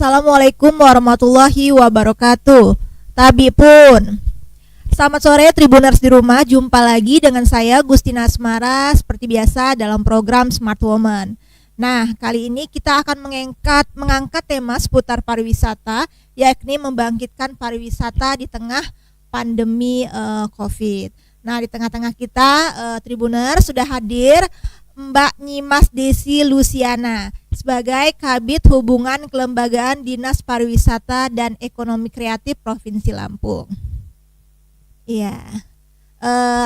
Assalamualaikum warahmatullahi wabarakatuh. Tabi pun. Selamat sore Tribuners di rumah. Jumpa lagi dengan saya Gustina Asmara seperti biasa dalam program Smart Woman. Nah, kali ini kita akan mengangkat tema seputar pariwisata, yakni membangkitkan pariwisata di tengah pandemi COVID. Nah, di tengah-tengah kita Tribuners sudah hadir Mbak Nyimas Desi Luciana sebagai Kabid Hubungan Kelembagaan Dinas Pariwisata dan Ekonomi Kreatif Provinsi Lampung. Iya,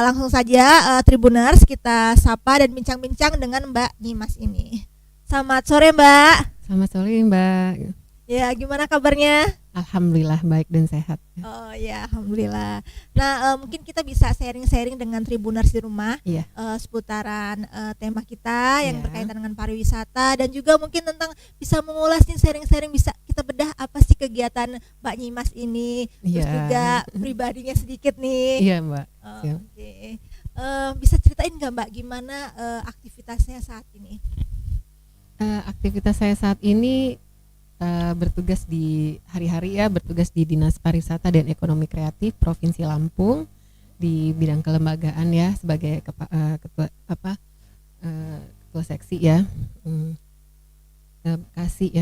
langsung saja Tribuners kita sapa dan bincang-bincang dengan Mbak Nyimas ini. Selamat sore Mbak. Selamat sore Mbak. Ya, gimana kabarnya? Alhamdulillah baik dan sehat. Oh ya, alhamdulillah. Nah, mungkin kita bisa sharing-sharing dengan Tribuners di rumah, Iya. Seputaran tema kita yang Iya. berkaitan dengan pariwisata, dan juga mungkin tentang bisa mengulas nih, sharing-sharing, bisa kita bedah apa sih kegiatan Mbak Nyimas ini, terus Iya. juga pribadinya sedikit nih. Iya Mbak. Oh, Siap. oke. Bisa ceritain nggak Mbak gimana aktivitasnya saat ini? Aktivitas saya saat ini bertugas di hari-hari bertugas di Dinas Pariwisata dan Ekonomi Kreatif Provinsi Lampung di bidang kelembagaan ya, sebagai ketua seksi ya.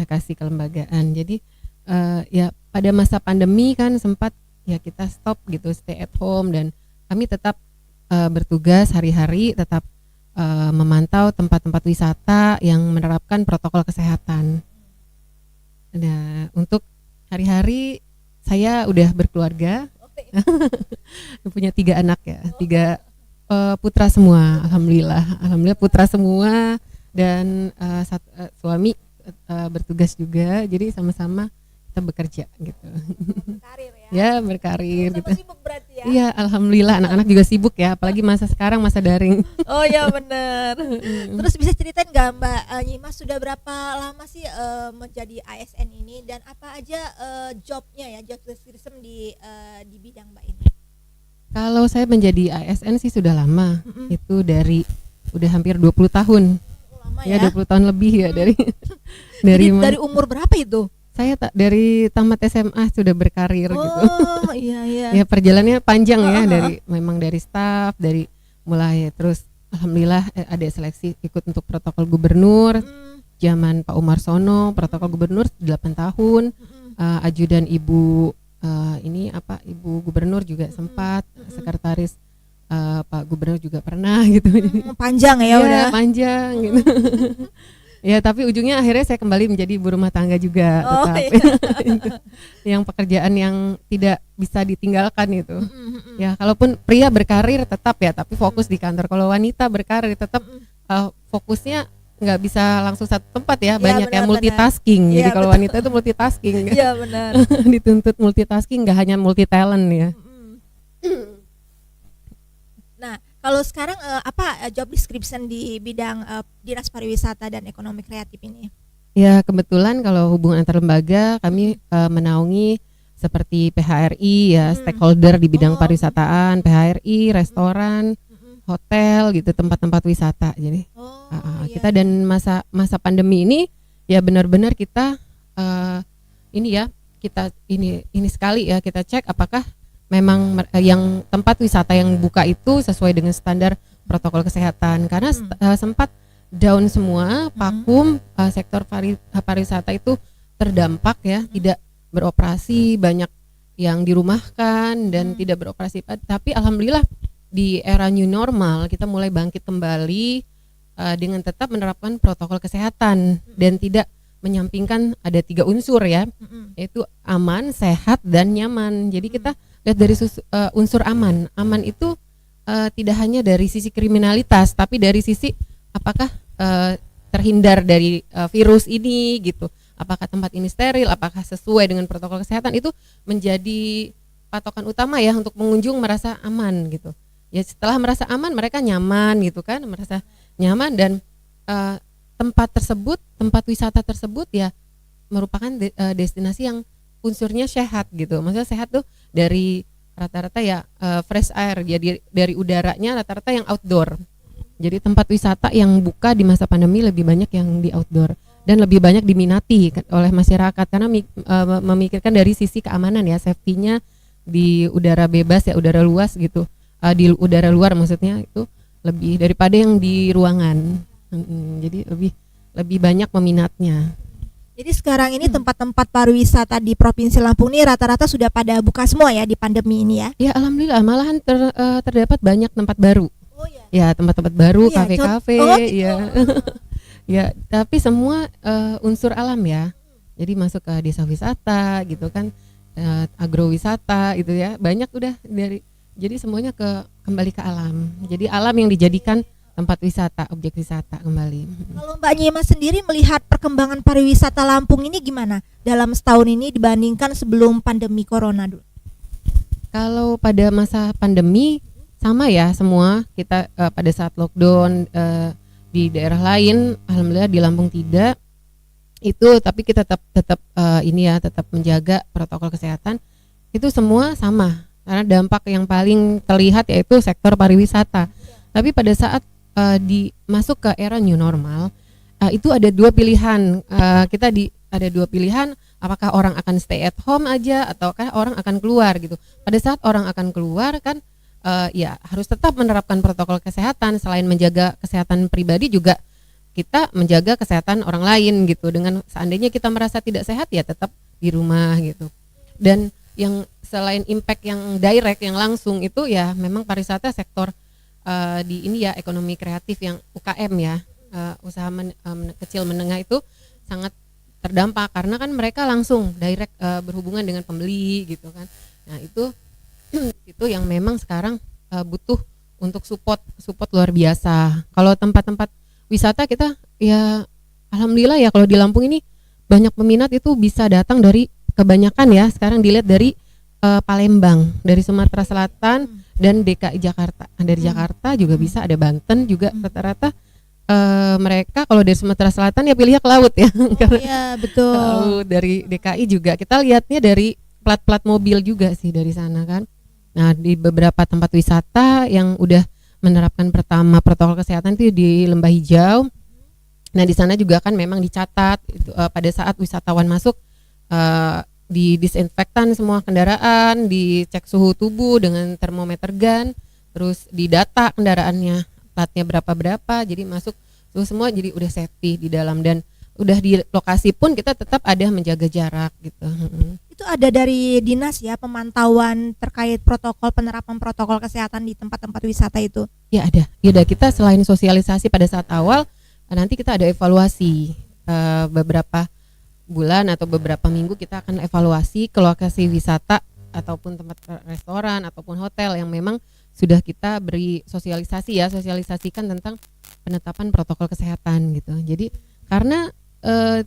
Kasih kelembagaan. Jadi ya pada masa pandemi kan sempat ya kita stop gitu, stay at home, dan kami tetap bertugas hari-hari, tetap memantau tempat-tempat wisata yang menerapkan protokol kesehatan. Nah, untuk hari-hari saya udah berkeluarga, punya 3 anak ya, 3 putra semua, alhamdulillah putra semua, dan suami bertugas juga, jadi sama-sama kita bekerja gitu. Karir ya? Ya, berkarir gitu. Sibuk berarti ya? Iya, alhamdulillah anak-anak juga sibuk ya, apalagi masa sekarang, masa daring. Oh ya, benar. Terus bisa ceritain nggak Mbak Nyimas sudah berapa lama sih menjadi ASN ini, dan apa aja jobnya ya, job description di bidang Mbak ini? Kalau saya menjadi ASN sih sudah lama, itu udah hampir 20 tahun. Lama Ya, ya? 20 tahun lebih ya dari Dari umur berapa itu? saya dari tamat SMA sudah berkarir gitu. Oh iya. Ya, perjalanannya panjang ya, memang dari staf, dari mulai, terus alhamdulillah ada seleksi ikut untuk protokol gubernur zaman Pak Umar Sono, protokol gubernur 8 tahun. Ajudan Ibu Ibu Gubernur juga sempat, sekretaris Pak Gubernur juga pernah gitu. Panjang ya, udah panjang gitu. Ya, tapi ujungnya akhirnya saya kembali menjadi ibu rumah tangga juga, tetap. iya. Itu yang pekerjaan yang tidak bisa ditinggalkan itu. Ya, kalaupun pria berkarir tetap ya, tapi fokus di kantor. Kalau wanita berkarir tetap fokusnya nggak bisa langsung satu tempat ya, banyak yang multitasking. Jadi kalau wanita itu multitasking. Iya, benar. Dituntut multitasking, nggak hanya multi talent ya. Nah, kalau sekarang apa job description di bidang Dinas Pariwisata dan Ekonomi Kreatif ini? Ya, kebetulan kalau hubungan antar lembaga kami menaungi seperti PHRI ya, stakeholder di bidang pariwisataan, PHRI, restoran, hotel gitu, tempat-tempat wisata. Jadi kita dan masa pandemi ini ya benar-benar kita ini sekali ya, kita cek apakah memang yang tempat wisata yang buka itu sesuai dengan standar protokol kesehatan, karena sempat down semua, vakum, sektor pariwisata itu terdampak ya, tidak beroperasi, banyak yang dirumahkan dan tidak beroperasi. Tapi alhamdulillah di era new normal kita mulai bangkit kembali dengan tetap menerapkan protokol kesehatan dan tidak menyampingkan ada 3 unsur ya, yaitu aman, sehat, dan nyaman. Jadi kita lihat dari unsur aman. Aman itu tidak hanya dari sisi kriminalitas, tapi dari sisi apakah terhindar dari virus ini gitu. Apakah tempat ini steril, apakah sesuai dengan protokol kesehatan, itu menjadi patokan utama ya untuk pengunjung merasa aman gitu. Ya, setelah merasa aman mereka nyaman gitu kan, merasa nyaman, dan tempat wisata tersebut ya merupakan destinasi yang unsurnya sehat gitu. Maksudnya sehat tuh dari rata-rata ya fresh air, jadi dari udaranya rata-rata yang outdoor. Jadi tempat wisata yang buka di masa pandemi lebih banyak yang di outdoor. dan lebih banyak diminati oleh masyarakat karena memikirkan dari sisi keamanan ya, safety-nya di udara bebas ya, udara luas gitu, di udara luar maksudnya itu lebih daripada yang di ruangan. Jadi lebih banyak peminatnya. Jadi sekarang ini tempat-tempat pariwisata di Provinsi Lampung ini rata-rata sudah pada buka semua ya di pandemi ini ya? Ya alhamdulillah, malahan terdapat banyak tempat baru. Oh ya. Ya tempat-tempat baru, Iya, kafe-kafe, gitu. ya. Ya, tapi semua unsur alam ya. Jadi masuk ke desa wisata gitu kan, agrowisata gitu ya. Banyak udah jadi semuanya kembali ke alam. Jadi alam yang dijadikan tempat wisata, objek wisata kembali. Kalau Mbak Nyimas sendiri melihat perkembangan pariwisata Lampung ini gimana dalam setahun ini dibandingkan sebelum pandemi corona dulu? Kalau pada masa pandemi sama ya semua kita pada saat lockdown di daerah lain, alhamdulillah di Lampung tidak. Itu tapi kita tetap tetap menjaga protokol kesehatan. Itu semua sama karena dampak yang paling terlihat yaitu sektor pariwisata. Tapi pada saat masuk ke era new normal, itu ada dua pilihan. Ada dua pilihan, apakah orang akan stay at home aja ataukah orang akan keluar gitu. Pada saat orang akan keluar kan ya harus tetap menerapkan protokol kesehatan. Selain menjaga kesehatan pribadi juga kita menjaga kesehatan orang lain gitu. Dengan seandainya kita merasa tidak sehat ya tetap di rumah gitu. Dan yang selain impact yang direct yang langsung itu ya memang pariwisata sektor di ini ya ekonomi kreatif yang UKM ya, usaha kecil menengah itu sangat terdampak karena kan mereka langsung direct berhubungan dengan pembeli gitu kan. Nah itu yang memang sekarang butuh untuk support luar biasa. Kalau tempat-tempat wisata kita ya alhamdulillah ya kalau di Lampung ini banyak peminat itu bisa datang dari kebanyakan ya sekarang dilihat dari Palembang, dari Sumatera Selatan dan DKI Jakarta. Dari Jakarta juga bisa, ada Banten juga rata-rata mereka kalau dari Sumatera Selatan ya pilihnya ke laut ya. Iya betul. Laut. Dari DKI juga kita lihatnya dari plat-plat mobil juga sih dari sana kan. Nah di beberapa tempat wisata yang udah menerapkan pertama protokol kesehatan itu di Lembah Hijau. Nah di sana juga kan memang dicatat itu, pada saat wisatawan masuk di disinfektan semua kendaraan, dicek suhu tubuh dengan termometer gun, terus didata kendaraannya platnya berapa, jadi masuk suhu semua, jadi udah safety di dalam dan udah di lokasi pun kita tetap ada menjaga jarak gitu. Itu ada dari dinas ya pemantauan terkait penerapan protokol kesehatan di tempat-tempat wisata itu? Ya ada, kita selain sosialisasi pada saat awal, nanti kita ada evaluasi beberapa bulan atau beberapa minggu kita akan evaluasi ke lokasi wisata ataupun tempat restoran ataupun hotel yang memang sudah kita beri sosialisasikan tentang penetapan protokol kesehatan gitu. Jadi karena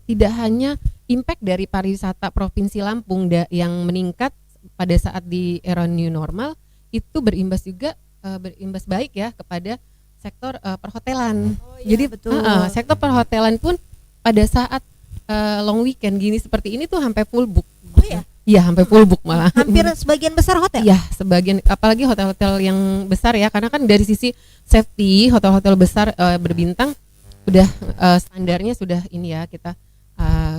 tidak hanya impact dari pariwisata Provinsi Lampung yang meningkat pada saat di era new normal itu berimbas baik ya kepada sektor perhotelan. Oh, iya, jadi betul. Sektor perhotelan pun pada saat long weekend gini seperti ini tuh sampai full book. Oh iya? Iya, sampai full book malah. Hampir sebagian besar hotel? Iya, sebagian, apalagi hotel-hotel yang besar ya, karena kan dari sisi safety, hotel-hotel besar berbintang udah standarnya sudah ini ya, kita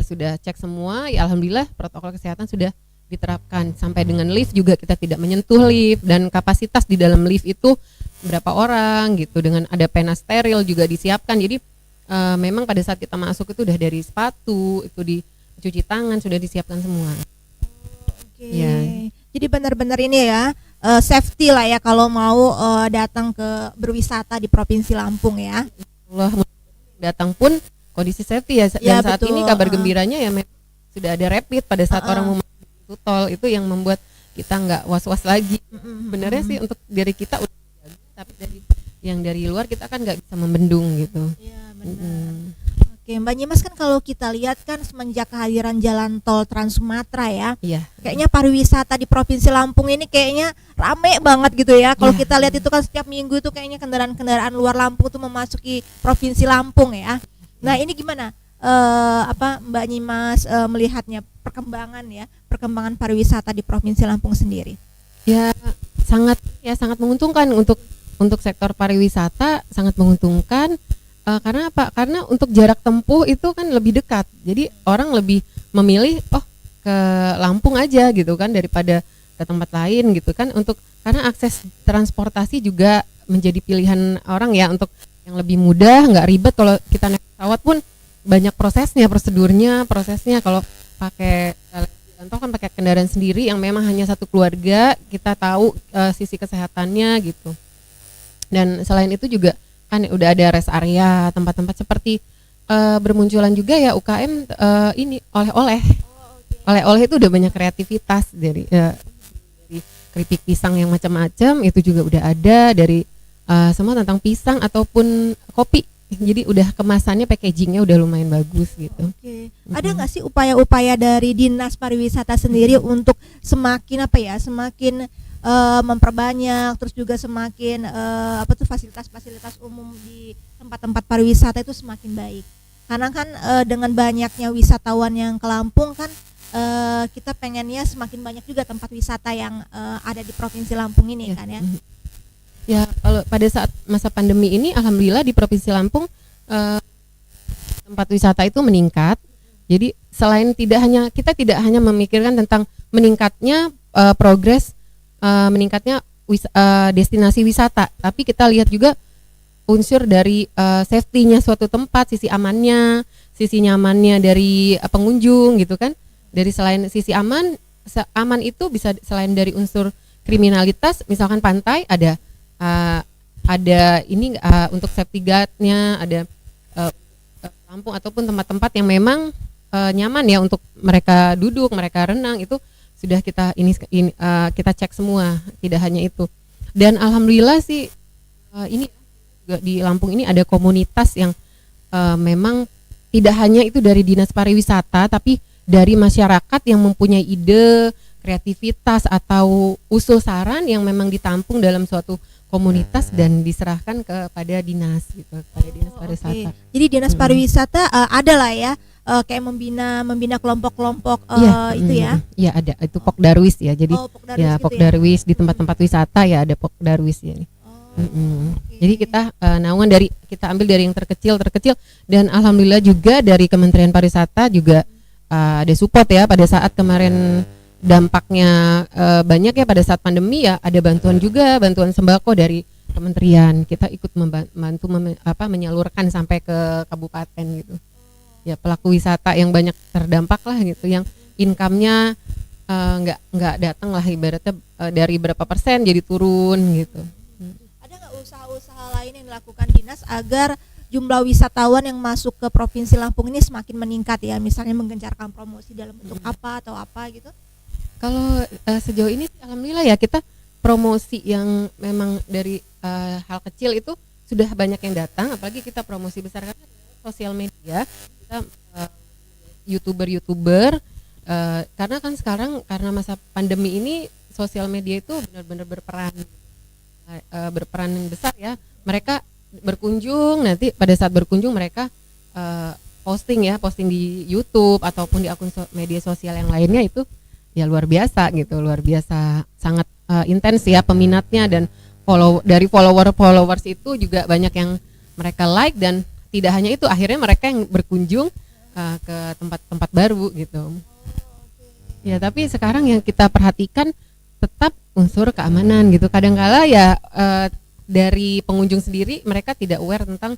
sudah cek semua, ya alhamdulillah protokol kesehatan sudah diterapkan. Sampai dengan lift juga kita tidak menyentuh lift, dan kapasitas di dalam lift itu berapa orang gitu, dengan ada pena steril juga disiapkan. Jadi memang pada saat kita masuk itu udah dari sepatu, itu dicuci tangan, sudah disiapkan semua. Oke. Ya. Jadi benar-benar ini ya safety lah ya kalau mau datang ke berwisata di Provinsi Lampung ya. Allah datang pun kondisi safety ya. Ya, Dan saat betul. ini kabar gembiranya ya sudah ada rapid pada saat orang mau masuk tol, itu yang membuat kita nggak was-was lagi. Sebenarnya sih untuk diri kita udah, tapi dari luar kita kan nggak bisa membendung gitu. Iya benar. Oke, Mbak Nyimas, kan kalau kita lihat kan semenjak kehadiran jalan tol Trans Sumatera ya, Iya. kayaknya pariwisata di Provinsi Lampung ini kayaknya rame banget gitu ya. Kalau Iya. kita lihat itu kan setiap minggu itu kayaknya kendaraan-kendaraan luar Lampung tuh memasuki Provinsi Lampung ya. Nah ini gimana Mbak Nyimas melihatnya perkembangan pariwisata di Provinsi Lampung sendiri? Ya sangat menguntungkan untuk sektor pariwisata, sangat menguntungkan. Karena apa? Karena untuk jarak tempuh itu kan lebih dekat. Jadi orang lebih memilih ke Lampung aja gitu kan daripada ke tempat lain gitu kan, karena akses transportasi juga menjadi pilihan orang ya, untuk yang lebih mudah, nggak ribet. Kalau kita naik pesawat pun banyak prosesnya. Kalau pakai contoh kan pakai kendaraan sendiri yang memang hanya satu keluarga, kita tahu sisi kesehatannya gitu. Dan selain itu juga kan udah ada rest area, tempat-tempat seperti bermunculan juga ya UKM ini oleh-oleh itu udah banyak kreativitas dari keripik pisang yang macam-macam itu juga udah ada, dari semua tentang pisang ataupun kopi. Jadi udah kemasannya, packagingnya udah lumayan bagus gitu. Oke. Ada nggak sih upaya-upaya dari Dinas Pariwisata sendiri untuk semakin memperbanyak, terus juga semakin fasilitas-fasilitas umum di tempat-tempat pariwisata itu semakin baik? Karena kan dengan banyaknya wisatawan yang ke Lampung kan, kita pengennya semakin banyak juga tempat wisata yang ada di Provinsi Lampung ini kan ya. Ya, kalau pada saat masa pandemi ini alhamdulillah di Provinsi Lampung tempat wisata itu meningkat. Jadi selain kita tidak hanya memikirkan tentang meningkatnya meningkatnya destinasi wisata, tapi kita lihat juga unsur dari safety-nya suatu tempat, sisi nyamannya dari pengunjung gitu kan. Dari selain sisi aman itu bisa selain dari unsur kriminalitas, misalkan pantai ada untuk safety guard-nya, ada Lampung ataupun tempat-tempat yang memang nyaman ya untuk mereka duduk, mereka renang, itu sudah kita cek semua. Tidak hanya itu, dan alhamdulillah sih ini juga di Lampung ini ada komunitas yang memang tidak hanya itu dari Dinas Pariwisata, tapi dari masyarakat yang mempunyai ide, kreativitas atau usul saran yang memang ditampung dalam suatu komunitas dan diserahkan kepada dinas gitu, kepada Dinas Pariwisata. Jadi Dinas Pariwisata ada lah ya, kayak membina kelompok-kelompok itu ya. Iya ada, itu Pokdarwis ya. Jadi Pokdarwis di tempat-tempat wisata ya ada Pokdarwis ya. Jadi kita kita ambil dari yang terkecil dan alhamdulillah juga dari Kementerian Pariwisata juga ada support ya pada saat kemarin dampaknya banyak ya pada saat pandemi ya, ada bantuan sembako dari kementerian. Kita ikut membantu menyalurkan sampai ke kabupaten gitu. Ya pelaku wisata yang banyak terdampak lah gitu, yang income-nya nggak datang lah ibaratnya, dari berapa persen jadi turun gitu. Ada nggak usaha-usaha lain yang dilakukan dinas agar jumlah wisatawan yang masuk ke Provinsi Lampung ini semakin meningkat ya, misalnya menggencarkan promosi dalam bentuk apa gitu? Kalau sejauh ini alhamdulillah ya, kita promosi yang memang dari hal kecil itu sudah banyak yang datang, apalagi kita promosi besar karena sosial media, kita YouTuber karena kan sekarang karena masa pandemi ini sosial media itu benar-benar berperan besar ya. Mereka berkunjung, nanti pada saat berkunjung mereka posting di YouTube ataupun di akun media sosial yang lainnya, itu ya luar biasa sangat intens ya peminatnya, dan dari followers itu juga banyak yang mereka like, dan tidak hanya itu, akhirnya mereka yang berkunjung ke tempat-tempat baru gitu. Ya tapi sekarang yang kita perhatikan tetap unsur keamanan gitu. Kadang-kala ya dari pengunjung sendiri mereka tidak aware tentang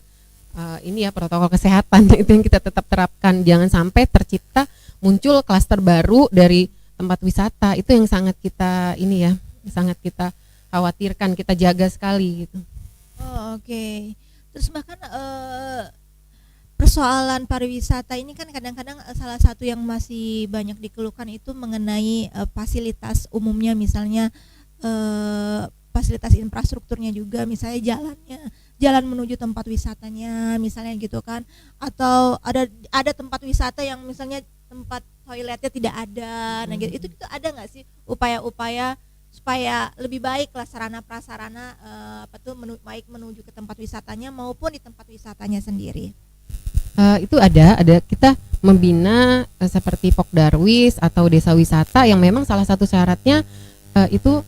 ini ya protokol kesehatan. Itu yang kita tetap terapkan, jangan sampai tercipta muncul klaster baru dari tempat wisata. Itu yang sangat kita khawatirkan, kita jaga sekali gitu. Oke. Terus bahkan persoalan pariwisata ini kan kadang-kadang salah satu yang masih banyak dikeluhkan itu mengenai fasilitas umumnya, misalnya fasilitas infrastrukturnya juga, misalnya jalan menuju tempat wisatanya misalnya gitu kan, atau ada tempat wisata yang misalnya tempat toiletnya tidak ada. Nah gitu, itu ada nggak sih upaya-upaya supaya lebih baik lah sarana prasarana baik menuju ke tempat wisatanya maupun di tempat wisatanya sendiri? Itu ada kita membina seperti Pokdarwis atau desa wisata yang memang salah satu syaratnya itu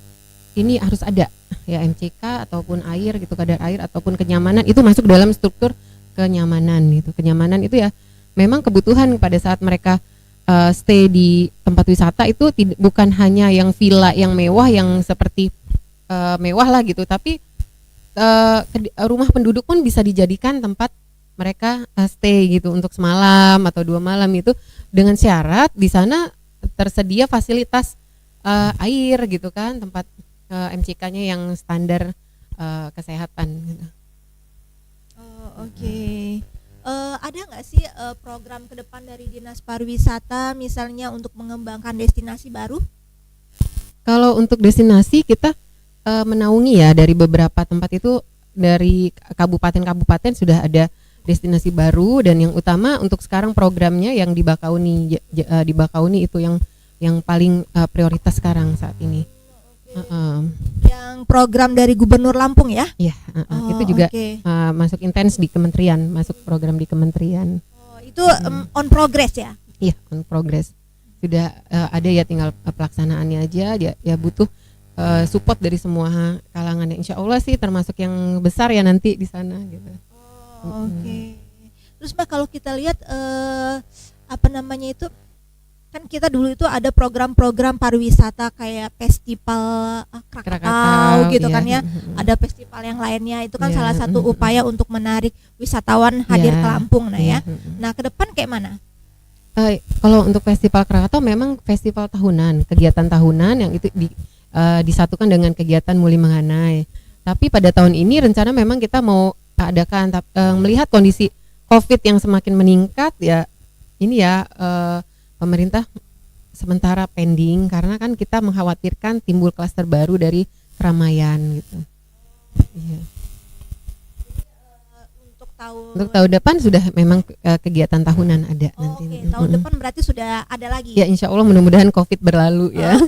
ini harus ada ya MCK ataupun air gitu, kadar air ataupun kenyamanan itu masuk dalam struktur kenyamanan gitu. Kenyamanan itu ya memang kebutuhan pada saat mereka stay di tempat wisata itu bukan hanya yang villa yang mewah yang seperti mewah lah gitu, tapi rumah penduduk pun bisa dijadikan tempat mereka stay gitu untuk semalam atau 2 malam itu, dengan syarat di sana tersedia fasilitas air gitu kan, tempat MCK-nya yang standar kesehatan gitu. Oh, oke. Ada nggak sih program ke depan dari Dinas Pariwisata misalnya untuk mengembangkan destinasi baru? Kalau untuk destinasi kita menaungi ya dari beberapa tempat itu, dari kabupaten-kabupaten sudah ada destinasi baru, dan yang utama untuk sekarang programnya yang di Bakauni itu yang paling prioritas sekarang saat ini. Yang program dari Gubernur Lampung ya? Iya, itu juga masuk intens di kementerian, masuk program di kementerian. Itu on progress ya? Iya, on progress. Sudah ada ya, tinggal pelaksanaannya aja. Ya butuh support dari semua kalangan. Insya Allah sih termasuk yang besar ya nanti di sana gitu. Oke. Terus Mbak, kalau kita lihat apa namanya itu, kan kita dulu itu ada program-program pariwisata kayak festival Krakatau gitu kan ya. Ada festival yang lainnya, itu kan salah satu upaya untuk menarik wisatawan hadir ke Lampung. Nah ya. Nah, ke depan kayak mana? Kalau untuk festival Krakatau memang festival tahunan, kegiatan tahunan yang itu disatukan dengan kegiatan Muli Menganai. Tapi pada tahun ini rencana memang kita mau adakan, melihat kondisi COVID yang semakin meningkat ya, ini ya pemerintah sementara pending karena kan kita mengkhawatirkan timbul klaster baru dari keramaian gitu. Iya. Untuk tahun depan sudah memang kegiatan tahunan ada nanti. Tahun depan berarti sudah ada lagi. Ya insya Allah, mudah-mudahan COVID berlalu ya.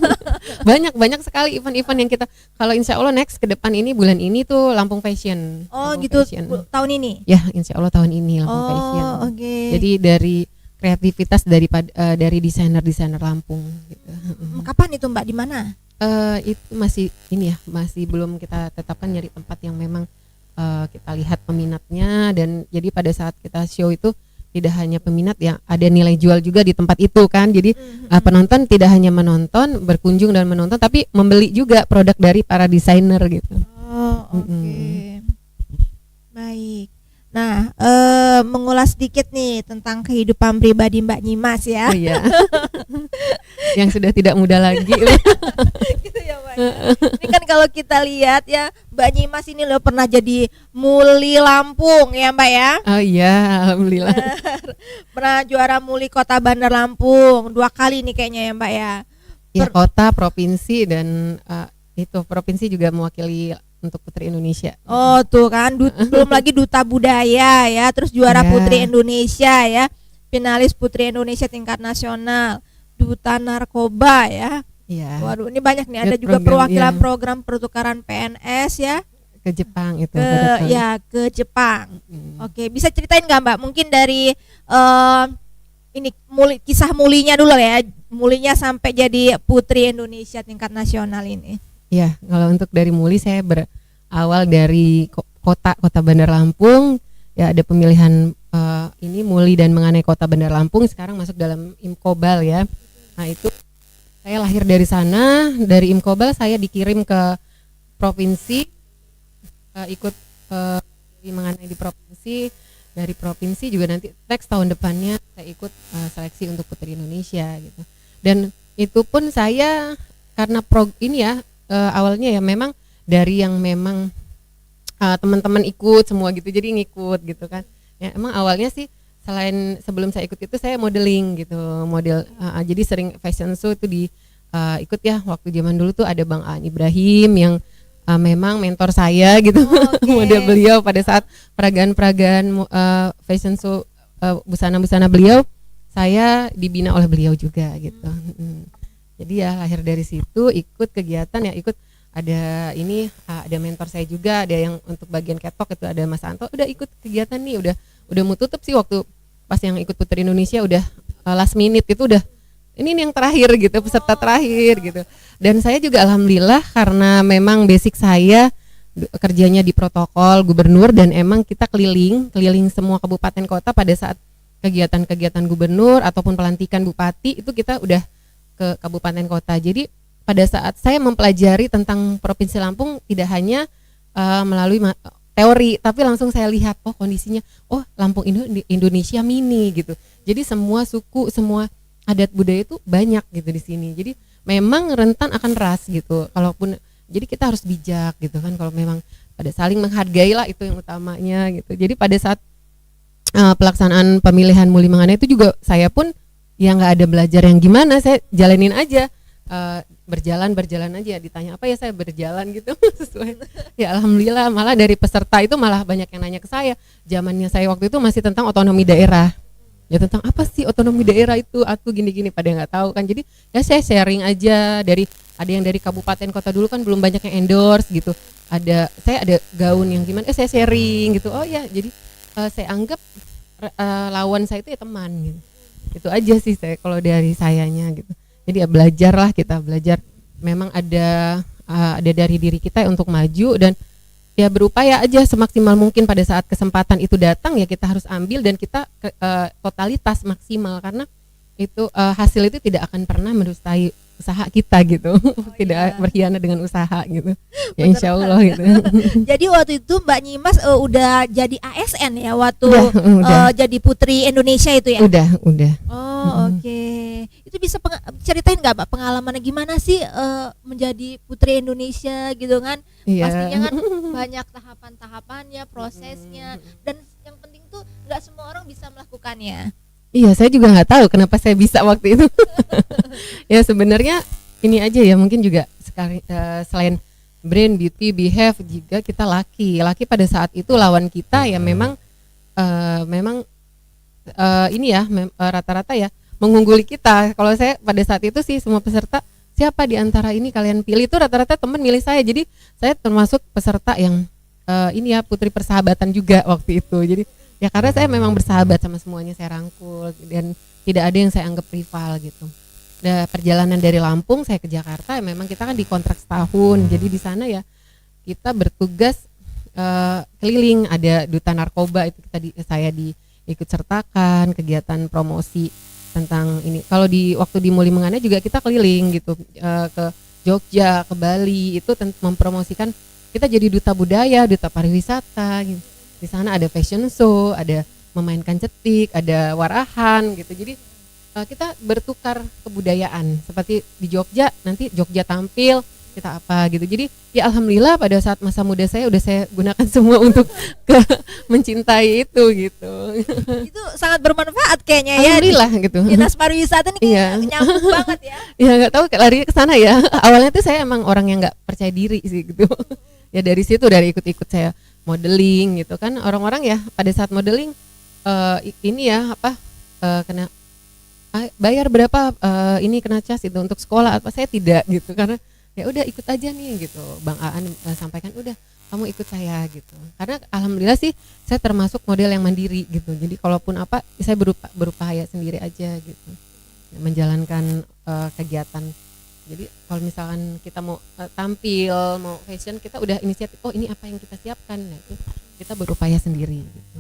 banyak sekali event-event yang kita, kalau insya Allah next ke depan ini bulan ini tuh Lampung Fashion. Lampung gitu Fashion. Tahun ini? Ya insya Allah tahun ini Lampung Fashion. Jadi dari kreativitas dari desainer Lampung gitu. Kapan itu Mbak, di mana? Itu masih belum kita tetapkan, nyari tempat yang memang kita lihat peminatnya, dan jadi pada saat kita show itu tidak hanya peminat ya, ada nilai jual juga di tempat itu kan. Jadi penonton tidak hanya menonton, berkunjung dan menonton, tapi membeli juga produk dari para desainer gitu. Baik. Nah, mengulas sedikit nih tentang kehidupan pribadi Mbak Nyimas ya. Oh, iya. Yang sudah tidak muda lagi. Gitu ya Mbak. Ini kan kalau kita lihat ya, Mbak Nyimas ini loh pernah jadi Muli Lampung ya Mbak ya. Oh iya, alhamdulillah. Pernah juara Muli Kota Bandar Lampung 2 kali nih kayaknya ya Mbak ya. Ya, kota, provinsi, dan itu provinsi juga mewakili untuk Putri Indonesia. Oh tuh kan, belum lagi Duta Budaya ya, terus juara Putri Indonesia ya, finalis Putri Indonesia tingkat nasional, Duta Narkoba ya. Iya. Waduh, ini banyak nih. Ada juga perwakilan program pertukaran PNS ya ke Jepang itu. Ke Jepang. Oke, bisa ceritain nggak Mbak? Mungkin dari ini kisah mulinya dulu ya, mulinya sampai jadi Putri Indonesia tingkat nasional ini. Ya, kalau untuk dari Muli saya berawal dari kota Bandar Lampung. Ya, ada pemilihan ini Muli dan Mengenai Kota Bandar Lampung, sekarang masuk dalam Imkobal ya. Nah, itu saya lahir dari sana, dari Imkobal saya dikirim ke provinsi, ikut Mengenai di provinsi. Dari provinsi juga nanti next tahun depannya saya ikut seleksi untuk Putri Indonesia gitu. Dan itu pun saya karena awalnya ya memang dari yang memang teman-teman ikut semua gitu, jadi ngikut gitu kan ya. Emang awalnya sih sebelum saya ikut itu saya modeling gitu, jadi sering fashion show itu ikut ya. Waktu zaman dulu tuh ada Bang Aan Ibrahim yang memang mentor saya gitu. Model beliau pada saat peragaan fashion show, busana beliau, saya dibina oleh beliau juga gitu. Jadi ya lahir dari situ, ikut kegiatan ya, ada mentor saya juga, ada yang untuk bagian catwalk itu ada Mas Anto, udah ikut kegiatan nih, udah mau tutup sih waktu pas yang ikut Putri Indonesia, udah last minute itu udah ini yang terakhir gitu, peserta terakhir gitu. Dan saya juga alhamdulillah karena memang basic saya kerjanya di protokol gubernur, dan emang kita keliling semua kabupaten kota pada saat kegiatan-kegiatan gubernur ataupun pelantikan bupati, itu kita udah ke kabupaten kota. Jadi pada saat saya mempelajari tentang Provinsi Lampung tidak hanya melalui teori, tapi langsung saya lihat, oh kondisinya, oh Lampung Indonesia mini gitu. Jadi semua suku, semua adat budaya itu banyak gitu di sini. Jadi memang rentan akan ras gitu. Kalaupun jadi kita harus bijak gitu kan, kalau memang pada saling menghargai lah, itu yang utamanya gitu. Jadi pada saat pelaksanaan pemilihan Muli Mangana itu juga saya pun ya nggak ada belajar yang gimana, saya jalanin aja, berjalan aja. Ditanya apa ya, saya berjalan gitu sesuai. Ya alhamdulillah, malah dari peserta itu malah banyak yang nanya ke saya. Zamannya saya waktu itu masih tentang otonomi daerah. Ya tentang apa sih otonomi daerah itu, aku gini-gini, pada nggak tahu kan. Jadi ya saya sharing aja, ada yang dari kabupaten kota, dulu kan belum banyak yang endorse gitu. Saya ada gaun yang gimana, saya sharing gitu. Oh ya, jadi saya anggap lawan saya itu ya teman gitu. Itu aja sih saya kalau dari sayanya gitu. Jadi ya belajarlah, kita belajar. Memang ada dari diri kita untuk maju, dan ya berupaya aja semaksimal mungkin pada saat kesempatan itu datang, ya kita harus ambil, dan kita totalitas maksimal, karena itu hasil itu tidak akan pernah merustai usaha kita gitu. Tidak berkhianat dengan usaha gitu ya, insya Allah gitu. Jadi waktu itu Mbak Nyimas udah jadi ASN ya waktu udah. Jadi Putri Indonesia itu ya? Udah. Oh oke. Itu bisa ceritain nggak Mbak pengalamannya gimana sih menjadi Putri Indonesia gitu kan? Iya. Pastinya kan banyak tahapan-tahapannya, prosesnya, dan yang penting tuh nggak semua orang bisa melakukannya. Iya, saya juga nggak tahu kenapa saya bisa waktu itu. Ya sebenarnya ini aja ya, mungkin juga selain brain, beauty, behave, juga kita laki pada saat itu lawan kita ya memang ini ya rata-rata ya mengungguli kita. Kalau saya pada saat itu sih, semua peserta, siapa di antara ini kalian pilih, itu rata-rata teman milih saya. Jadi saya termasuk peserta yang ini ya, putri persahabatan juga waktu itu. Jadi ya karena saya memang bersahabat sama semuanya, saya rangkul, dan tidak ada yang saya anggap rival gitu. Perjalanan dari Lampung saya ke Jakarta, memang kita kan dikontrak setahun. Jadi di sana ya kita bertugas keliling, ada duta narkoba itu saya ikut sertakan kegiatan promosi tentang ini. Kalau waktu di Muli Mangana juga kita keliling gitu, ke Jogja, ke Bali, itu mempromosikan, kita jadi duta budaya, duta pariwisata gitu. Di sana ada fashion show, ada memainkan cetik, ada warahan gitu. Jadi kita bertukar kebudayaan, seperti di Jogja, nanti Jogja tampil, kita apa gitu. Jadi ya alhamdulillah pada saat masa muda saya udah saya gunakan semua untuk mencintai itu gitu. Itu sangat bermanfaat kayaknya ya. Alhamdulillah gitu. Dinas pariwisata nih kayak nyambung banget ya. Ya nggak tahu lari ke sana ya. Awalnya tuh saya emang orang yang nggak percaya diri sih gitu. Ya dari situ, dari ikut-ikut saya modeling gitu kan. Orang-orang ya pada saat modeling ini ya kena bayar berapa, ini kena cas itu untuk sekolah, apa saya tidak gitu, karena ya udah ikut aja nih gitu. Bang Aan sampaikan, udah kamu ikut saya gitu. Karena alhamdulillah sih saya termasuk model yang mandiri gitu. Jadi kalaupun apa, saya berupaya sendiri aja gitu, menjalankan kegiatan. Jadi kalau misalkan kita mau tampil, mau fashion, kita udah inisiatif, oh ini apa yang kita siapkan, nah itu kita berupaya sendiri gitu.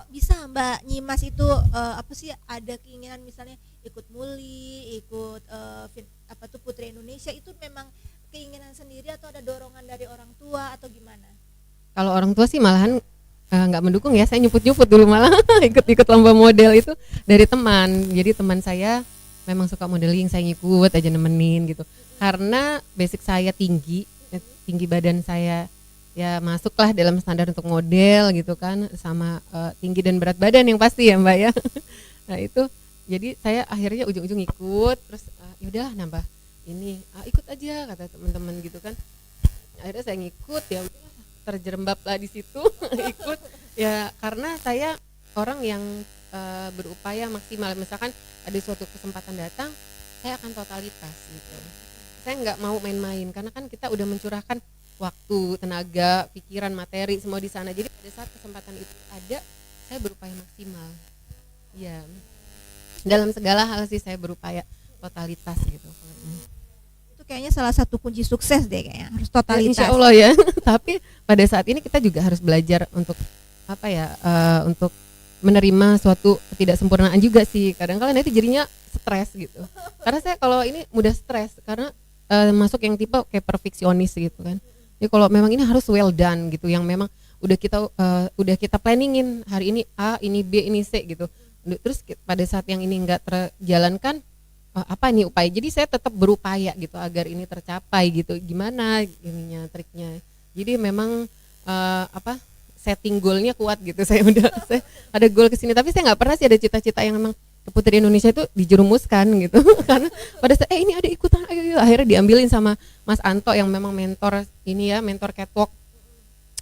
Bisa Mbak Nyimas itu apa sih, ada keinginan misalnya ikut Muli, ikut Putri Indonesia, itu memang keinginan sendiri atau ada dorongan dari orang tua atau gimana? Kalau orang tua sih malahan nggak mendukung ya, saya nyuput dulu malah ikut lomba model itu dari teman. Jadi teman saya memang suka modeling, saya ngikut aja nemenin gitu. Karena basic saya tinggi badan saya ya masuklah dalam standar untuk model gitu kan, sama tinggi dan berat badan yang pasti ya Mbak ya. Nah itu jadi saya akhirnya ujung-ujung ikut, terus yaudah nambah ini, ikut aja kata teman-teman gitu kan. Akhirnya saya ngikut, ya terjerembab lah di situ. Ikut ya karena saya orang yang berupaya maksimal. Misalkan ada suatu kesempatan datang, saya akan totalitas gitu. Saya nggak mau main-main, karena kan kita udah mencurahkan waktu, tenaga, pikiran, materi semua di sana. Jadi pada saat kesempatan itu ada, saya berupaya maksimal. Ya, dalam segala hal sih saya berupaya totalitas gitu. Itu kayaknya salah satu kunci sukses deh kayaknya, harus totalitas. Insya Allah ya. Tapi pada saat ini kita juga harus belajar untuk apa ya, untuk menerima suatu ketidaksempurnaan juga sih. Kadang-kadang itu jadinya stres gitu. Karena saya kalau ini mudah stres karena masuk yang tipe kayak perfeksionis gitu kan. Jadi kalau memang ini harus well done gitu, yang memang udah kita planningin hari ini A, ini B, ini C gitu. Terus pada saat yang ini enggak terjalankan, apa nih upaya? Jadi saya tetap berupaya gitu agar ini tercapai gitu. Gimana ininya triknya? Jadi memang setting goalnya kuat gitu. Saya ada goal kesini, tapi saya nggak pernah sih ada cita-cita yang memang ke Putri Indonesia itu dijerumuskan gitu. Karena pada saat ini ada ikutan, ayo akhirnya diambilin sama Mas Anto yang memang mentor ini ya, mentor catwalk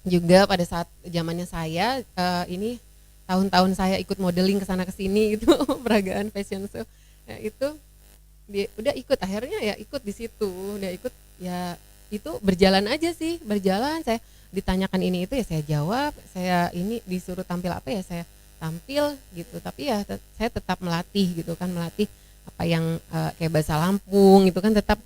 juga pada saat zamannya saya ini tahun-tahun saya ikut modeling kesana kesini gitu peragaan fashion show. Nah, itu dia udah ikut, akhirnya ya ikut di situ, udah ikut ya, itu berjalan aja sih, berjalan. Saya ditanyakan ini itu ya saya jawab, saya ini disuruh tampil apa ya saya tampil gitu. Tapi ya saya tetap melatih gitu kan, melatih apa yang kayak bahasa Lampung itu kan tetap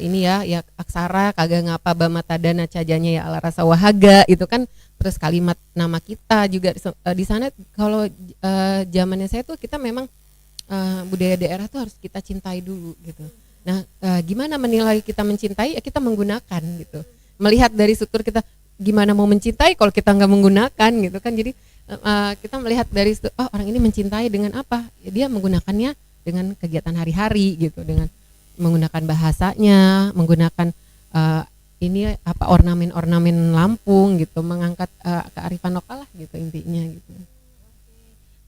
ini ya aksara kagak ngapa bamata dana cajanya ya ala rasa wahaga itu kan. Terus kalimat nama kita juga di sana. Kalau zamannya saya tuh kita memang budaya daerah tuh harus kita cintai dulu gitu. Nah, gimana menilai kita mencintai? Ya kita menggunakan gitu. Melihat dari struktur kita, gimana mau mencintai kalau kita nggak menggunakan gitu kan. Jadi kita melihat dari orang ini mencintai dengan apa? Ya, dia menggunakannya dengan kegiatan hari-hari gitu, dengan menggunakan bahasanya, menggunakan ini apa ornamen-ornamen Lampung gitu, mengangkat kearifan lokal lah gitu intinya gitu.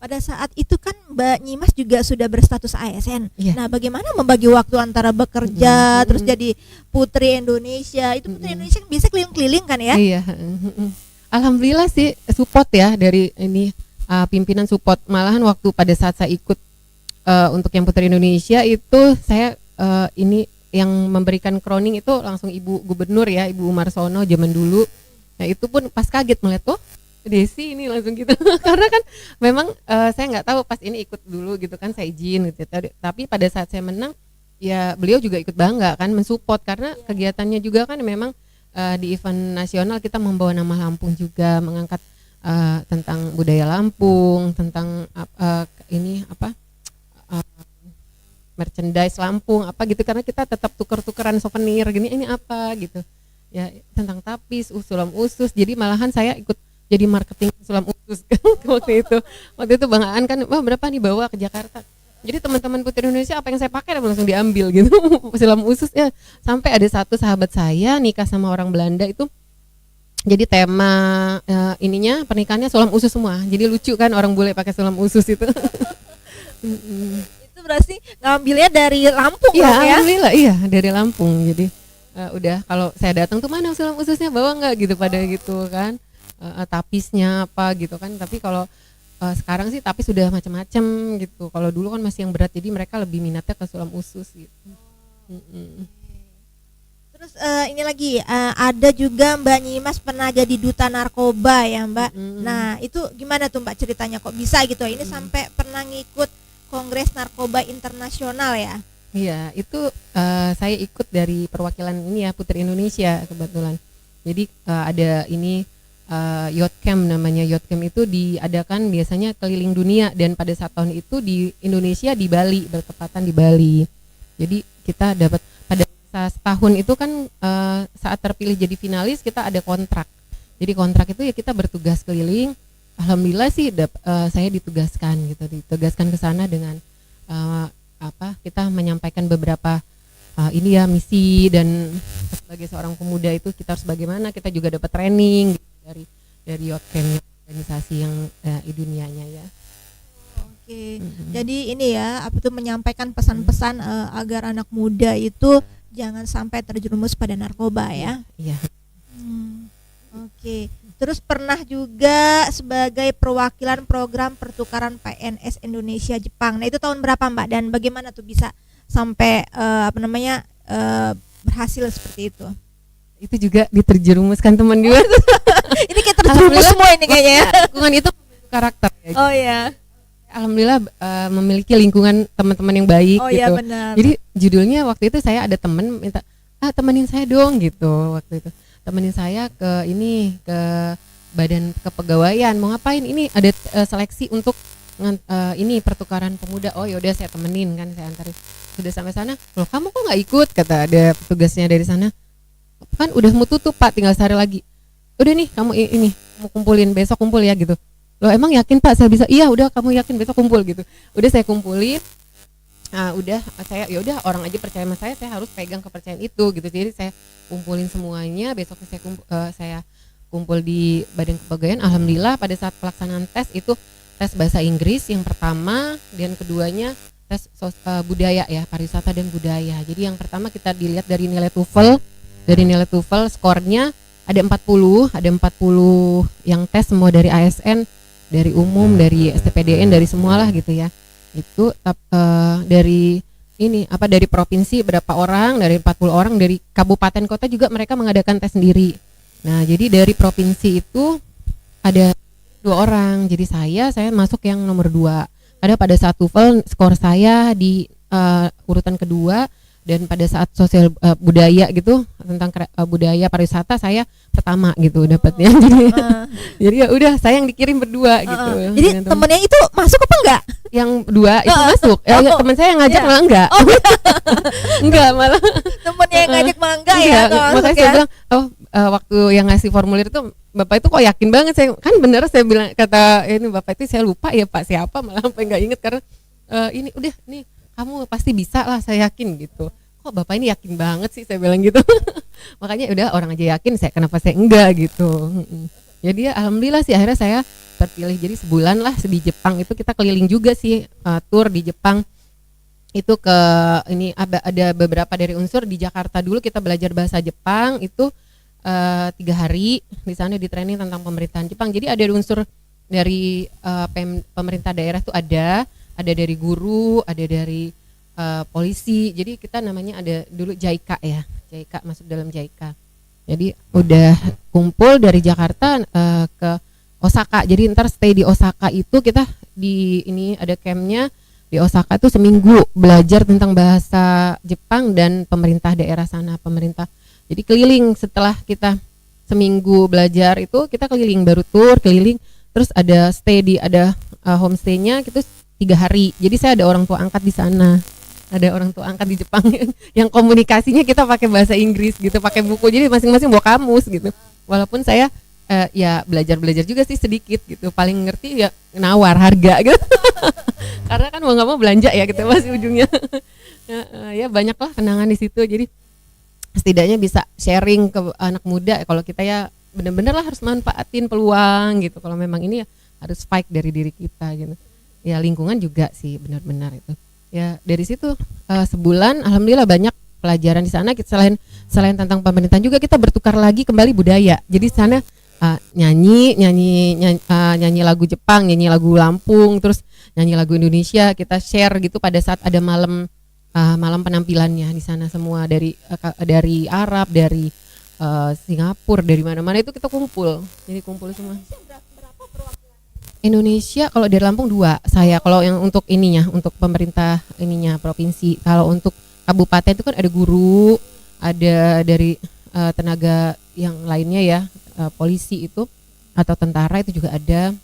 Pada saat itu kan Mbak Nyimas juga sudah berstatus ASN. Yeah. Nah, bagaimana membagi waktu antara bekerja terus jadi Putri Indonesia? Itu Putri Indonesia bisa keliling-keliling kan ya? Iya. Alhamdulillah sih support ya dari ini pimpinan support. Malahan waktu pada saat saya ikut untuk yang Putri Indonesia itu saya ini yang memberikan crowning itu langsung Ibu Gubernur ya, Ibu Umarsono zaman dulu. Nah, itu pun pas kaget melihat Desi ini langsung gitu. Karena kan memang saya nggak tahu pas ini ikut dulu gitu kan, saya izin gitu. Tapi pada saat saya menang ya beliau juga ikut bangga kan, mensupport karena kegiatannya juga kan memang di event nasional kita membawa nama Lampung juga, mengangkat tentang budaya Lampung, tentang ini apa merchandise Lampung apa gitu, karena kita tetap tuker-tukeran souvenir gini, ini apa gitu ya, tentang tapis sulam usus. Jadi malahan saya ikut jadi marketing sulam usus waktu itu Bang Aan kan, wah berapa nih bawa ke Jakarta. Jadi teman-teman Putri Indonesia apa yang saya pakai langsung diambil gitu sulam usus ya. Sampai ada satu sahabat saya nikah sama orang Belanda itu, jadi tema ininya pernikahannya sulam usus semua. Jadi lucu kan orang bule pakai sulam usus itu. Itu berarti ngambilnya dari Lampung ya? Ya? Alhamdulillah iya dari Lampung. Jadi udah kalau saya datang tuh mana sulam ususnya, bawa nggak gitu pada gitu kan. Tapisnya apa gitu kan. Tapi kalau sekarang sih tapis sudah macam-macam gitu. Kalau dulu kan masih yang berat, jadi mereka lebih minatnya ke sulam usus gitu. Terus ini lagi ada juga Mbak Nyimas pernah jadi duta narkoba ya Mbak. Nah itu gimana tuh Mbak ceritanya kok bisa gitu? Ini sampai pernah ngikut Kongres Narkoba Internasional ya? Iya itu saya ikut dari perwakilan ini ya Putri Indonesia kebetulan. Jadi ada ini Youth Camp namanya. Youth Camp itu diadakan biasanya keliling dunia, dan pada saat tahun itu di Indonesia di Bali, bertepatan di Bali. Jadi kita dapat pada setahun itu kan saat terpilih jadi finalis kita ada kontrak. Jadi kontrak itu ya kita bertugas keliling. Alhamdulillah sih saya ditugaskan ke sana dengan kita menyampaikan beberapa ini ya misi, dan sebagai seorang pemuda itu kita harus bagaimana, kita juga dapat training gitu, dari Youth Camp organisasi yang di dunianya ya. Oke. Jadi ini ya apa tuh menyampaikan pesan-pesan agar anak muda itu jangan sampai terjerumus pada narkoba ya. Iya. Oke. Terus pernah juga sebagai perwakilan program pertukaran PNS Indonesia Jepang. Nah itu tahun berapa Mbak, dan bagaimana tuh bisa sampai berhasil seperti itu? Itu juga diterjerumuskan teman juga. Ini kayak terjerumus semua ini kayaknya ya. Lingkungan itu karakter ya. Oh ya. Alhamdulillah memiliki lingkungan teman-teman yang baik gitu. Iya benar. Jadi judulnya waktu itu saya ada teman minta temenin saya dong gitu waktu itu, temenin saya ke ini, ke badan kepegawaian, mau ngapain, ini ada seleksi untuk ini pertukaran pemuda. Oh yaudah saya temenin kan, saya antarin. Sudah sampai sana, loh kamu kok nggak ikut, kata ada petugasnya dari sana. Kan udah mau tutup Pak, tinggal sehari lagi. Udah nih kamu ini mau kumpulin, besok kumpul ya gitu. Loh emang yakin Pak saya bisa? Iya udah kamu yakin, besok kumpul gitu. Udah saya kumpulin. Udah saya ya udah, orang aja percaya sama saya harus pegang kepercayaan itu gitu. Jadi saya kumpulin semuanya, besok saya kumpul di badan kepegawaian. Alhamdulillah pada saat pelaksanaan tes itu, tes bahasa Inggris yang pertama, dan keduanya tes budaya ya, pariwisata dan budaya. Jadi yang pertama kita dilihat dari nilai TOEFL. Dari nilai TOEFL skornya ada 40 yang tes semua dari ASN, dari umum, dari STPDN, dari semualah gitu ya. Itu dari ini dari provinsi berapa orang, dari 40 orang, dari kabupaten kota juga mereka mengadakan tes sendiri. Nah, jadi dari provinsi itu ada 2 orang. Jadi saya masuk yang nomor 2. Pada saat TOEFL skor saya di urutan kedua, dan pada saat sosial budaya gitu, tentang budaya pariwisata saya pertama gitu dapatnya. Jadi ya udah, saya yang dikirim berdua gitu. Jadi temennya itu masuk apa enggak? Yang 2 itu masuk. Ya, teman saya yang ngajak malah enggak. Enggak, malah temennya yang ngajak malah enggak ya. Makanya saya bilang, waktu yang ngasih formulir itu, Bapak itu kok yakin banget. Saya kan bener, saya bilang, kata ini Bapak itu saya lupa ya Pak siapa, malah sampai enggak inget karena ini udah nih kamu pasti bisa lah, saya yakin gitu. Kok Bapak ini yakin banget sih, saya bilang gitu. Makanya udah, orang aja yakin, saya kenapa saya enggak gitu. Jadi ya alhamdulillah sih akhirnya saya terpilih. Jadi sebulan lah di Jepang itu kita keliling juga sih, tour di Jepang. Itu ke ini ada beberapa dari unsur. Di Jakarta dulu kita belajar bahasa Jepang itu 3 hari di sana, di training tentang pemerintahan Jepang. Jadi ada unsur dari pemerintah daerah tuh ada dari guru, ada dari polisi. Jadi kita namanya ada dulu JICA ya, JICA, masuk dalam JICA. Jadi udah kumpul dari Jakarta ke Osaka. Jadi ntar stay di Osaka itu kita di ini ada campnya di Osaka tuh seminggu belajar tentang bahasa Jepang dan pemerintah daerah sana, pemerintah. Jadi keliling, setelah kita seminggu belajar itu kita keliling, baru tour keliling, terus ada stay di homestay-nya gitu 3 hari. Jadi saya ada orang tua angkat di sana. Ada orang tua angkat di Jepang yang komunikasinya kita pakai bahasa Inggris gitu, pakai buku. Jadi masing-masing bawa kamus gitu. Walaupun saya ya belajar juga sih sedikit gitu. Paling ngerti ya nawar harga gitu. Karena kan mau nggak mau belanja ya kita masih ujungnya. Ya banyaklah kenangan di situ. Jadi setidaknya bisa sharing ke anak muda. Kalau kita ya benar-benar lah harus manfaatin peluang gitu. Kalau memang ini ya harus fight dari diri kita gitu. Ya lingkungan juga sih benar-benar itu. Ya dari situ sebulan alhamdulillah banyak pelajaran di sana. Selain tentang pemerintahan juga kita bertukar lagi kembali budaya. Jadi di sana nyanyi lagu Jepang, nyanyi lagu Lampung, terus nyanyi lagu Indonesia, kita share gitu pada saat ada malam penampilannya di sana. Semua dari Arab, dari Singapura, dari mana-mana itu kita kumpul. Jadi kumpul semua. Indonesia kalau dari Lampung 2, saya kalau yang untuk ininya, untuk pemerintah ininya provinsi. Kalau untuk kabupaten itu kan ada guru, ada dari tenaga yang lainnya ya, polisi itu atau tentara itu juga ada.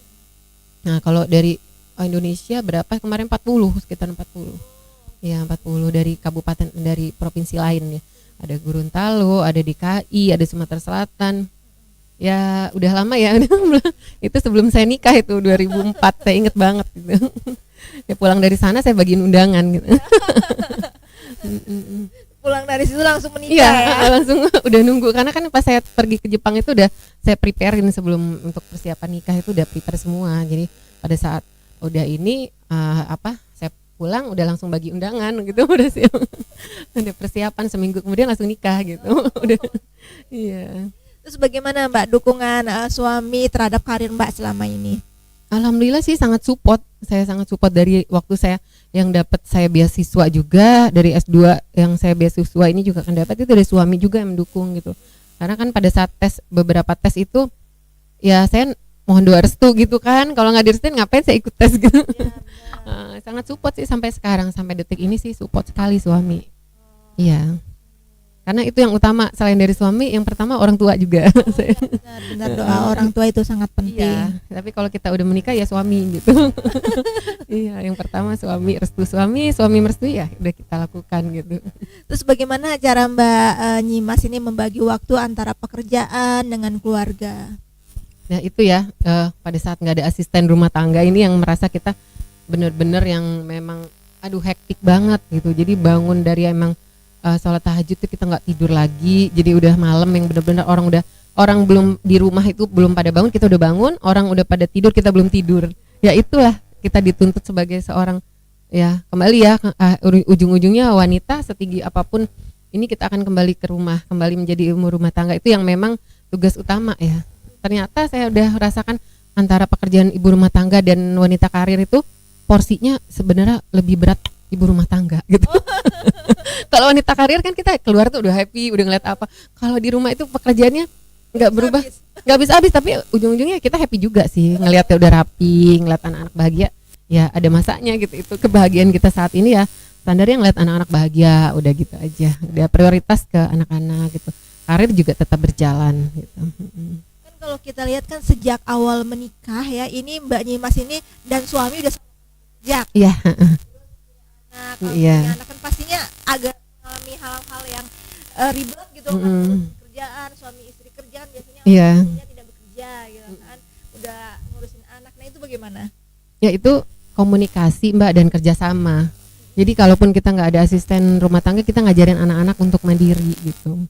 Nah kalau dari Indonesia berapa kemarin, 40, sekitar 40 ya, 40 dari kabupaten, dari provinsi lain ya. Ada Gorontalo, ada DKI, ada Sumatera Selatan. Ya udah lama ya. Itu sebelum saya nikah itu 2004, saya inget banget gitu. Ya pulang dari sana saya bagiin undangan gitu. Pulang dari situ langsung menikah. Iya, ya? langsung udah nunggu, karena kan pas saya pergi ke Jepang itu udah saya preparein sebelum untuk persiapan nikah, itu udah prepare semua. Jadi pada saat udah ini saya pulang udah langsung bagi undangan gitu, udah siap. Udah persiapan seminggu kemudian langsung nikah gitu. Udah. Iya. Terus bagaimana Mbak dukungan suami terhadap karir Mbak selama ini? Alhamdulillah sih sangat support. Saya sangat support dari waktu saya yang dapat saya beasiswa juga, dari S2 yang saya beasiswa ini juga kan dapat itu dari suami juga yang mendukung gitu. Karena kan pada saat beberapa tes itu ya saya mohon doa restu gitu kan. Kalau nggak direstuin ngapain saya ikut tes gitu. Ya, sangat support sih sampai sekarang, sampai detik ini sih support sekali suami. Iya. Karena itu yang utama, selain dari suami, yang pertama orang tua juga. Benar, doa orang tua itu sangat penting. Iya, tapi kalau kita udah menikah ya suami gitu. Iya, yang pertama suami, restu suami merestui ya udah kita lakukan gitu. Terus bagaimana cara Mbak Nyimas ini membagi waktu antara pekerjaan dengan keluarga? Nah itu ya, pada saat nggak ada asisten rumah tangga ini yang merasa kita bener-bener yang memang aduh hektik banget gitu. Jadi bangun dari emang sholat tahajud tuh kita nggak tidur lagi, jadi udah malam yang benar-benar orang belum di rumah itu belum pada bangun, kita udah bangun, orang udah pada tidur, kita belum tidur. Ya itulah kita dituntut sebagai seorang ya kembali ya ujung-ujungnya wanita setinggi apapun ini kita akan kembali ke rumah, kembali menjadi ibu rumah tangga, itu yang memang tugas utama ya. Ternyata saya udah rasakan antara pekerjaan ibu rumah tangga dan wanita karir itu porsinya sebenarnya lebih berat ibu rumah tangga gitu. Kalau wanita karir kan kita keluar tuh udah happy, udah ngeliat apa. Kalau di rumah itu pekerjaannya nggak berubah, nggak habis-habis, tapi ujung-ujungnya kita happy juga sih ngeliatnya udah rapi, ngeliat anak-anak bahagia. Ya ada masanya gitu, itu kebahagiaan kita saat ini ya standarnya ngeliat anak-anak bahagia, udah gitu aja. Udah prioritas ke anak-anak gitu. Karir juga tetap berjalan gitu. Kan kalau kita lihat kan sejak awal menikah ya, ini Mbak Nyimas ini dan suami udah sejak. Iya. Nah, kalau punya anak kan pastinya agak mengalami hal-hal yang ribet gitu kan, kerjaan, suami istri kerjaan biasanya suaminya tidak bekerja gitu kan, udah ngurusin anak. Nah itu bagaimana? Ya itu komunikasi Mbak dan kerjasama. Jadi kalaupun kita nggak ada asisten rumah tangga, kita ngajarin anak-anak untuk mandiri gitu.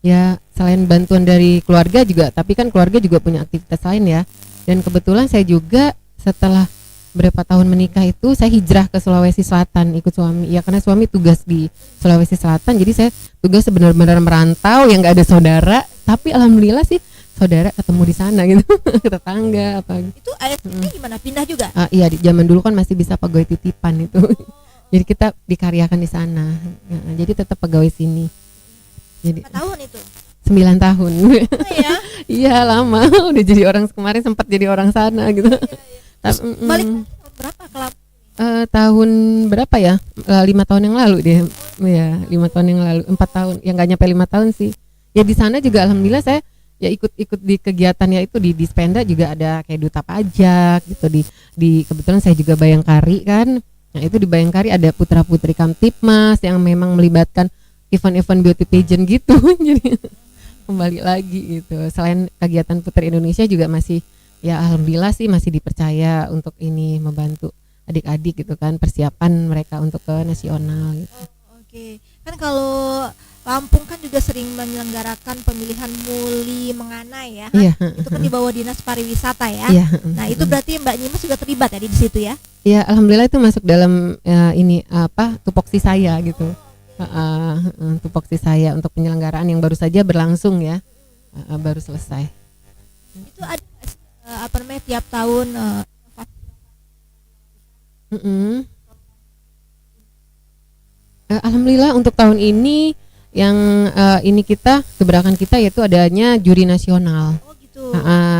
Ya selain bantuan dari keluarga juga, tapi kan keluarga juga punya aktivitas lain ya. Dan kebetulan saya juga setelah berapa tahun menikah itu saya hijrah ke Sulawesi Selatan ikut suami ya, karena suami tugas di Sulawesi Selatan, jadi saya tugas benar-benar merantau yang nggak ada saudara, tapi alhamdulillah sih saudara ketemu di sana gitu. Tetangga apa gitu. Itu ayatnya gimana, pindah juga? Iya di zaman dulu kan masih bisa pegawai titipan itu. Jadi kita dikaryakan di sana ya, jadi tetap pegawai sini. Jadi 4 tahun itu? 9 tahun. Oh ya? Iya lama, udah jadi orang, kemarin sempat jadi orang sana gitu. Balik berapa ke Lampung? Tahun berapa ya? 5 tahun yang lalu deh. Ya, 5 tahun yang lalu, 4 tahun. Ya nggak nyampe 5 tahun sih. Ya di sana juga alhamdulillah saya ya ikut di kegiatannya itu di Dispenda juga ada kayak duta pajak gitu, di kebetulan saya juga Bayangkari kan. Nah, itu di Bayangkari ada putra-putri Kamtipmas yang memang melibatkan event-event beauty pageant gitu. Jadi kembali lagi gitu. Selain kegiatan Putri Indonesia juga masih ya alhamdulillah sih masih dipercaya untuk ini membantu adik-adik gitu kan, persiapan mereka untuk ke nasional gitu. Oke. Kan kalau Lampung kan juga sering menyelenggarakan pemilihan Muli Menganai ya. Iya. Itu kan di bawah Dinas Pariwisata ya. Iya. Nah, itu berarti Mbak Nyimas juga terlibat ya di situ ya? Iya, alhamdulillah itu masuk dalam ini tupoksi saya gitu. Tupoksi saya untuk penyelenggaraan yang baru saja berlangsung ya. Baru selesai. Itu ada tiap tahun alhamdulillah untuk tahun ini yang ini keberakaman kita yaitu adanya juri nasional. Oh gitu.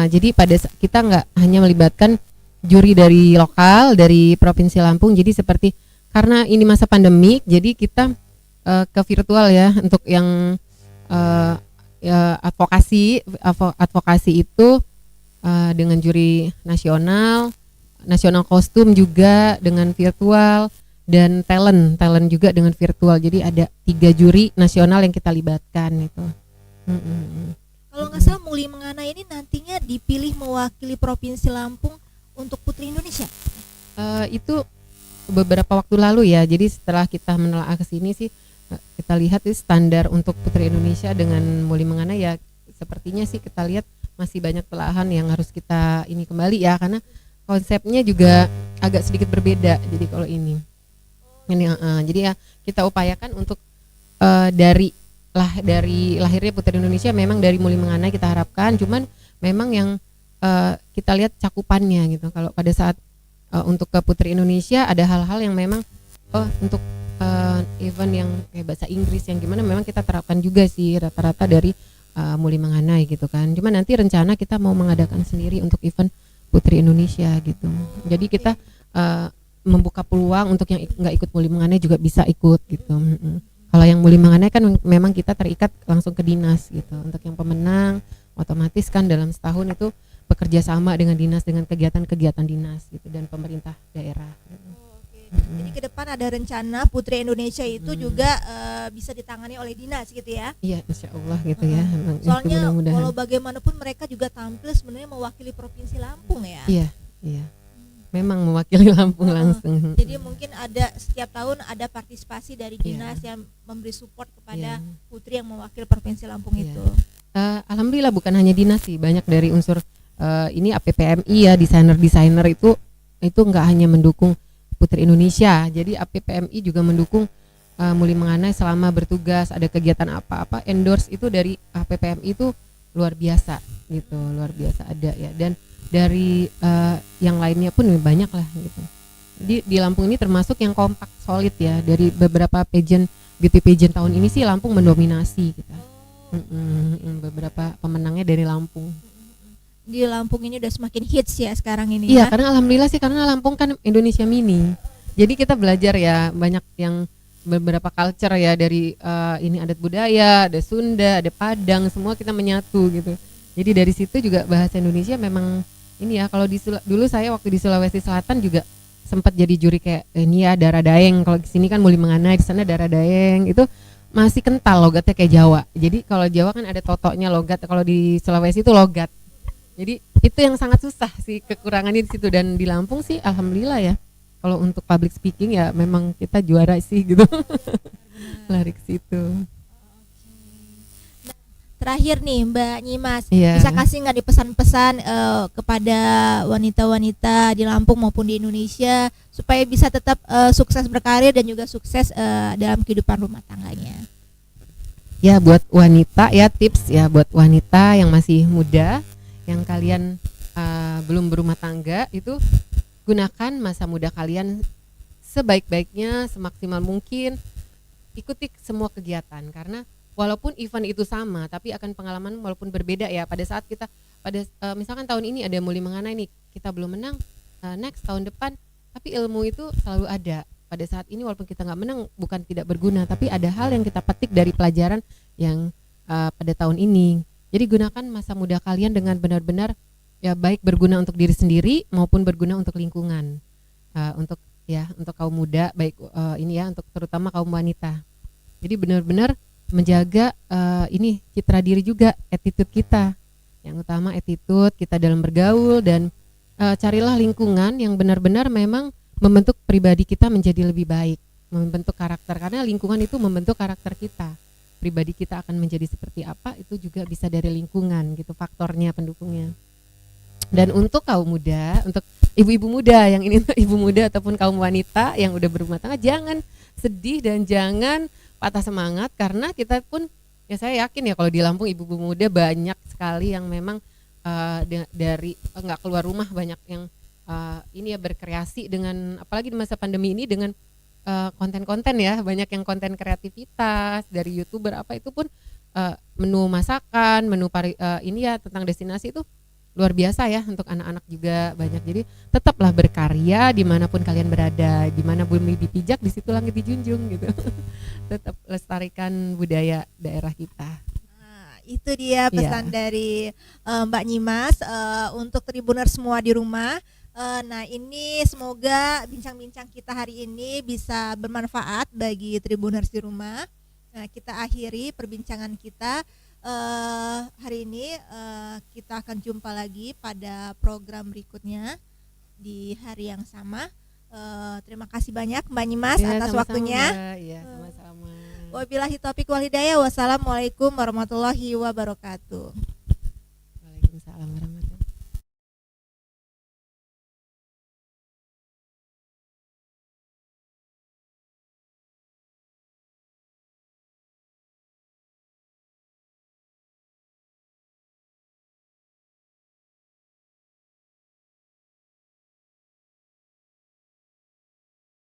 Jadi kita nggak hanya melibatkan juri dari lokal dari Provinsi Lampung, jadi seperti karena ini masa pandemik jadi kita ke virtual ya untuk yang advokasi itu dengan juri nasional kostum juga dengan virtual, dan talent juga dengan virtual. Jadi ada 3 juri nasional yang kita libatkan itu. Kalau nggak salah Muli Menganai ini nantinya dipilih mewakili Provinsi Lampung untuk Putri Indonesia. Itu beberapa waktu lalu ya. Jadi setelah kita menelaah ke sini sih kita lihat standar untuk Putri Indonesia dengan Muli Menganai ya sepertinya sih kita lihat masih banyak telahan yang harus kita ini kembali ya, karena konsepnya juga agak sedikit berbeda. Jadi kalau ini jadi ya kita upayakan untuk dari lahirnya Putri Indonesia memang dari Muli Menganai kita harapkan, cuman memang yang kita lihat cakupannya gitu. Kalau pada saat untuk ke Putri Indonesia ada hal-hal yang memang untuk event yang kayak bahasa Inggris yang gimana memang kita terapkan juga sih rata-rata dari Muli Menganai gitu kan. Cuma nanti rencana kita mau mengadakan sendiri untuk event Putri Indonesia gitu. Jadi kita membuka peluang untuk yang nggak ikut Muli Menganai juga bisa ikut gitu. Kalau yang Muli Mengenai kan memang kita terikat langsung ke dinas gitu. Untuk yang pemenang otomatis kan dalam setahun itu bekerja sama dengan dinas, dengan kegiatan-kegiatan dinas gitu dan pemerintah daerah gitu. Jadi ke depan ada rencana Putri Indonesia itu juga bisa ditangani oleh dinas gitu ya? Iya, insya Allah gitu ya. Emang Soalnya mudah-mudahan. walau bagaimanapun mereka juga tampil sebenarnya mewakili Provinsi Lampung ya? Iya. Memang mewakili Lampung langsung. Jadi mungkin ada setiap tahun ada partisipasi dari dinas yang memberi support kepada Putri yang mewakili Provinsi Lampung itu. Alhamdulillah bukan hanya dinas sih, banyak dari unsur ini APPMI ya, desainer itu nggak hanya mendukung Putri Indonesia, jadi APPMI juga mendukung Muli Mengenai selama bertugas, ada kegiatan apa-apa endorse itu dari APPMI itu luar biasa gitu, luar biasa ada ya, dan dari yang lainnya pun banyak lah gitu. Di Lampung ini termasuk yang kompak solid ya, dari beberapa beauty pageant tahun ini sih Lampung mendominasi kita. Beberapa pemenangnya dari Lampung. Di Lampung ini udah semakin hits ya sekarang ini. Iya, karena alhamdulillah sih, karena Lampung kan Indonesia mini. Jadi kita belajar ya banyak yang beberapa culture ya, dari ini adat budaya, ada Sunda, ada Padang, semua kita menyatu gitu. Jadi dari situ juga bahasa Indonesia memang ini ya, kalau dulu saya waktu di Sulawesi Selatan juga sempat jadi juri kayak ini ya Dara Daeng, kalau di sini kan Muli Mengenai, di sana Dara Daeng, itu masih kental logatnya kayak Jawa. Jadi kalau Jawa kan ada totonya logat, kalau di Sulawesi itu logat. Jadi itu yang sangat susah sih, kekurangannya di situ. Dan di Lampung sih alhamdulillah ya, kalau untuk public speaking ya memang kita juara sih gitu. Lari ke situ. Terakhir nih Mbak Nyimas, bisa kasih nggak di pesan-pesan kepada wanita-wanita di Lampung maupun di Indonesia supaya bisa tetap sukses berkarir dan juga sukses dalam kehidupan rumah tangganya? Ya, buat wanita ya, tips ya buat wanita yang masih muda, yang kalian belum berumah tangga, itu gunakan masa muda kalian sebaik-baiknya, semaksimal mungkin. Ikuti semua kegiatan, karena walaupun event itu sama, tapi akan pengalaman walaupun berbeda ya. Pada saat kita misalkan tahun ini ada Muli Mengenai nih, kita belum menang, next tahun depan, tapi ilmu itu selalu ada. Pada saat ini walaupun kita nggak menang bukan tidak berguna, tapi ada hal yang kita petik dari pelajaran yang pada tahun ini. Jadi gunakan masa muda kalian dengan benar-benar ya, baik berguna untuk diri sendiri maupun berguna untuk lingkungan, untuk kaum muda, baik ini ya, untuk terutama kaum wanita. Jadi benar-benar menjaga ini citra diri juga, attitude kita. Yang utama attitude kita dalam bergaul, dan carilah lingkungan yang benar-benar memang membentuk pribadi kita menjadi lebih baik, membentuk karakter, karena lingkungan itu membentuk karakter kita. Pribadi kita akan menjadi seperti apa itu juga bisa dari lingkungan gitu, faktornya, pendukungnya. Dan untuk kaum muda, untuk ibu-ibu muda yang ini, ibu muda ataupun kaum wanita yang udah berumah tangga, jangan sedih dan jangan patah semangat, karena kita pun ya, saya yakin ya kalau di Lampung ibu-ibu muda banyak sekali yang memang dari nggak keluar rumah, banyak yang ini ya berkreasi dengan, apalagi di masa pandemi ini, dengan konten-konten ya, banyak yang konten kreativitas dari YouTuber apa itu pun, menu masakan, menu ini ya tentang destinasi itu luar biasa ya, untuk anak-anak juga banyak. Jadi tetaplah berkarya dimanapun kalian berada, dimana bumi dipijak di situ langit dijunjung gitu. Tetap lestarikan budaya daerah kita. Nah, itu dia pesan dari Mbak Nyimas untuk Tribuners semua di rumah. Nah, ini semoga bincang-bincang kita hari ini bisa bermanfaat bagi Tribuners di rumah. Nah, kita akhiri perbincangan kita hari ini. Kita akan jumpa lagi pada program berikutnya di hari yang sama. Terima kasih banyak Mbak Nyimas atas waktunya. Iya, sama-sama. Wabillahi taufiq wal hidayah. Wassalamualaikum warahmatullahi wabarakatuh. Waalaikumsalam warahmatullahi wabarakatuh.